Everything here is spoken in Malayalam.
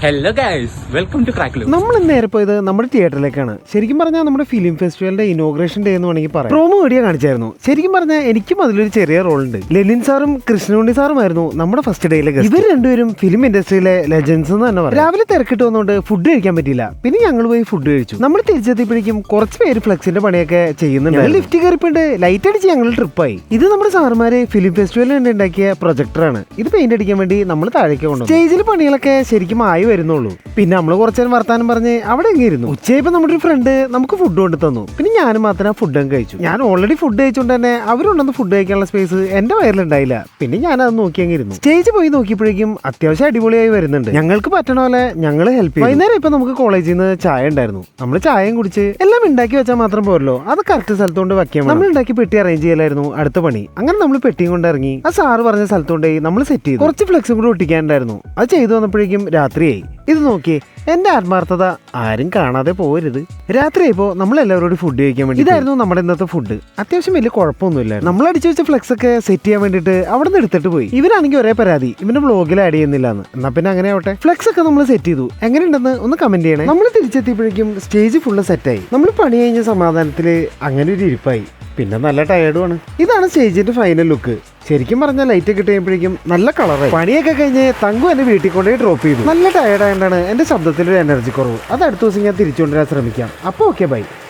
Hello guys, welcome to crack. നമ്മൾ നേരെ പോയത് നമ്മുടെ തിയേറ്ററിലേക്കാണ്. ശരിക്കും പറഞ്ഞാൽ നമ്മുടെ ഫിലിം ഫെസ്റ്റിവലിന്റെ ഇനോഗ്രേഷൻ ഡേ എന്ന് വേണമെങ്കിൽ പറയാം. പ്രോമോ വീഡിയോ കാണിച്ചായിരുന്നു. ശരിക്കും പറഞ്ഞാൽ എനിക്കും അതിലൊരു ചെറിയ റോൾ ഉണ്ട്. ലെനിൻ സാറും കൃഷ്ണുണ്ണി സാറുമായിരുന്നു നമ്മുടെ ഫസ്റ്റ് ഡേയിലെ ഗസ്റ്റ്. ഇവർ രണ്ടുപേരും ഫിലിം ഇൻഡസ്ട്രിയിലെ ലെജൻസ് എന്ന് തന്നെ പറയാം. രാവിലെ തിരക്കിട്ട് വന്നുകൊണ്ട് ഫുഡ് കഴിക്കാൻ പറ്റില്ല. പിന്നെ ഞങ്ങൾ പോയി ഫുഡ് കഴിച്ചു. നമ്മൾ തിരിച്ചെത്തിയപ്പോഴേക്കും കുറച്ച് പേര് ഫ്ലെക്സിന്റെ പണിയൊക്കെ ചെയ്യുന്നുണ്ട്. ലിഫ്റ്റ് കയറിപ്പോണ്ട് ലൈറ്റ് അടിച്ച് ഞങ്ങൾ ട്രിപ്പായി. ഇത് നമ്മുടെ സാറുമാര് ഫിലിം ഫെസ്റ്റിവലിന് വേണ്ടി ഉണ്ടാക്കിയ പ്രൊജക്ടറാണ്. ഇത് പെയിന്റ് അടിക്കാൻ വേണ്ടി നമ്മൾ താഴേക്ക് കൊണ്ടു. സ്റ്റേജിൽ പണികളൊക്കെ ശരിക്കും ആയി വരുന്നുള്ളൂ. പിന്നെ നമ്മൾ കുറച്ചേരം വർത്താനം പറഞ്ഞ് അവിടെ എങ്ങിയിരുന്നു. ഉച്ചയപ്പോ നമ്മുടെ ഒരു ഫ്രണ്ട് നമുക്ക് ഫുഡ് കൊണ്ട് തന്നു. പിന്നെ ഞാനും മാത്രം ഫുഡ് അങ്ങ് കഴിച്ചു. ഞാൻ ഓൾറെഡി ഫുഡ് കഴിച്ചുകൊണ്ട് തന്നെ അവരുണ്ടെന്ന് ഫുഡ് കഴിക്കാനുള്ള സ്പേസ് എന്റെ വയറിലുണ്ടായില്ല. പിന്നെ ഞാൻ അത് നോക്കി അങ്ങിരുന്നു. സ്റ്റേജ് പോയി നോക്കിയപ്പോഴേക്കും അത്യാവശ്യം അടിപൊളിയായി വരുന്നുണ്ട്. ഞങ്ങൾക്ക് പറ്റണ പോലെ ഞങ്ങൾ ഹെൽപ്പ് ചെയ്തു. വൈകുന്നേരം ഇപ്പൊ നമുക്ക് കോളേജിൽ നിന്ന് ചായ ഉണ്ടായിരുന്നു. നമ്മൾ ചായയും കുടിച്ച് എല്ലാം ഉണ്ടാക്കി വെച്ചാൽ മാത്രം പോരല്ലോ, അത് കറക്റ്റ് സ്ഥലത്തോണ്ട് വെക്കാൻ നമ്മൾ ഉണ്ടാക്കി പെട്ടി അറേഞ്ച് ചെയ്യലായിരുന്നു അടുത്ത പണി. അങ്ങനെ നമ്മൾ പെട്ടിയും കൊണ്ട് ഇറങ്ങി. ആ സാറ് പറഞ്ഞ സ്ഥലത്തോണ്ടേ നമ്മൾ സെറ്റ് ചെയ്തു. കുറച്ച് ഫ്ലെക്സും കൂടെ ഒട്ടിക്കാനുണ്ടായിരുന്നു. അത് ചെയ്തു വന്നപ്പോഴേക്കും രാത്രിയായി. ഇത് നോക്കി എന്റെ ആത്മാർത്ഥത ആരും കാണാതെ പോകരുത്. രാത്രിയായപ്പോ നമ്മൾ എല്ലാവരോടും ഫുഡ് കഴിക്കാൻ വേണ്ടി ഇതായിരുന്നു നമ്മുടെ ഇന്നത്തെ ഫുഡ്. അത്യാവശ്യം വലിയ കുഴപ്പമൊന്നുമില്ല. നമ്മൾ അടിച്ചു വെച്ച ഫ്ലെക്സ് ഒക്കെ സെറ്റ് ചെയ്യാൻ വേണ്ടിട്ട് അവിടെ നിന്ന് എടുത്തിട്ട് പോയി. ഇവരാണെങ്കിൽ ഒരേ പരാതി, ഇവന്റെ വ്ളോഗിൽ ആഡ് ചെയ്യുന്നില്ലാന്ന്. എന്നാ പിന്നെ അങ്ങനെ ആവട്ടെ. ഫ്ലെക്സ് ഒക്കെ നമ്മൾ സെറ്റ് ചെയ്തു. എങ്ങനെയുണ്ടെന്ന് ഒന്ന് കമന്റ് ചെയ്യണേ. നമ്മൾ തിരിച്ചെത്തിയപ്പോഴേക്കും സ്റ്റേജ് ഫുള്ള് സെറ്റായി. നമ്മൾ പണി കഴിഞ്ഞ സമാധാനത്തില് അങ്ങനെ ഒരു ഇരിപ്പായി. പിന്നെ നല്ല ടയേർഡുമാണ്. ഇതാണ് സ്റ്റേജിന്റെ ഫൈനൽ ലുക്ക്. ശരിക്കും പറഞ്ഞാൽ ലൈറ്റ് കിട്ടിയപ്പോഴേക്കും നല്ല കളറായി. പണിയൊക്കെ കഴിഞ്ഞ് തങ്കു എന്നെ വീട്ടിൽ കൊണ്ടുപോയി ഡ്രോപ്പ് ചെയ്തു. നല്ല ടയേർഡായതുകൊണ്ടാണ് എന്റെ ശബ്ദത്തിലൊരു എനർജി കുറവ്. അത് അടുത്ത ദിവസം ഞാൻ തിരിച്ചുകൊണ്ടുവരാൻ ശ്രമിക്കാം. അപ്പോൾ ഓക്കെ, ബൈ.